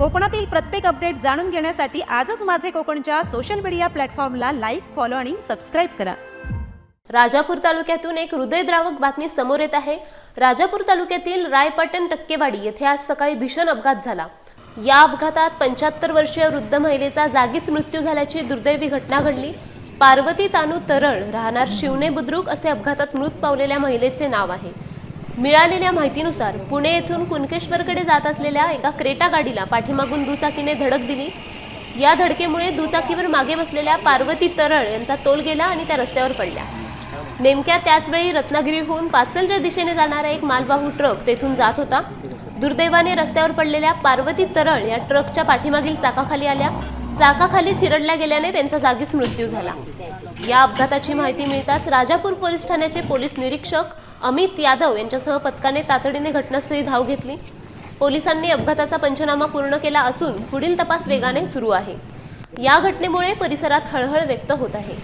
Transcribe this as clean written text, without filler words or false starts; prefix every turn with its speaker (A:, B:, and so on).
A: कोकणातील प्रत्येक अपडेट जाणून घेण्यासाठी आजच माझे कोकणच्या सोशल मीडिया प्लॅटफॉर्मला लाईक, फॉलो आणि सबस्क्राईब करा।
B: राजापूर तालुक्यातून एक हृदयद्रावक बातमी समोर येत आहे। राजापूर तालुक्यातील रायपाटण टक्केवाडी येथे आज सकाळी भीषण अपघात झाला। या अपघातात 75 वर्षीय वृद्ध महिलेचा जागीच मृत्यू झाल्याची दुर्दैवी घटना घडली। पार्वती तानू तरळ राहणार शिवणे बुद्रुक असे अपघातात मृत पावलेल्या महिलेचे नाव आहे। मिळालेल्या माहितीनुसार पुणे येथून कुणकेश्वरकडे जात असलेल्या एका क्रेटा गाडीला पाठीमागून दुचाकीने धडक दिली। या धडकेमुळे दुचाकीवर मागे बसलेल्या पार्वती तरळ यांचा तोल गेला आणि त्या रस्त्यावर पडल्या। नेमक्या त्याच वेळी रत्नागिरीहून पाचलच्या दिशेने जाणारा एक मालवाहू ट्रक तेथून जात होता। दुर्दैवाने रस्त्यावर पडलेल्या पार्वती तरळ या ट्रकच्या पाठीमागील चाकाखाली आल्या। चाकाखाली चिरडल्या गेल्याने त्यांचा जागीच मृत्यू झाला। या अपघाताची माहिती मिळताच राजापूर पोलीस ठाण्याचे पोलीस निरीक्षक अमित यादव यांच्यासह पथकाने तातडीने घटनास्थळी धाव घेतली। पोलिसांनी अपघाताचा पंचनामा पूर्ण केला असून पुढील तपास वेगाने सुरू आहे। या घटनेमुळे परिसरात हळहळ व्यक्त होत आहे।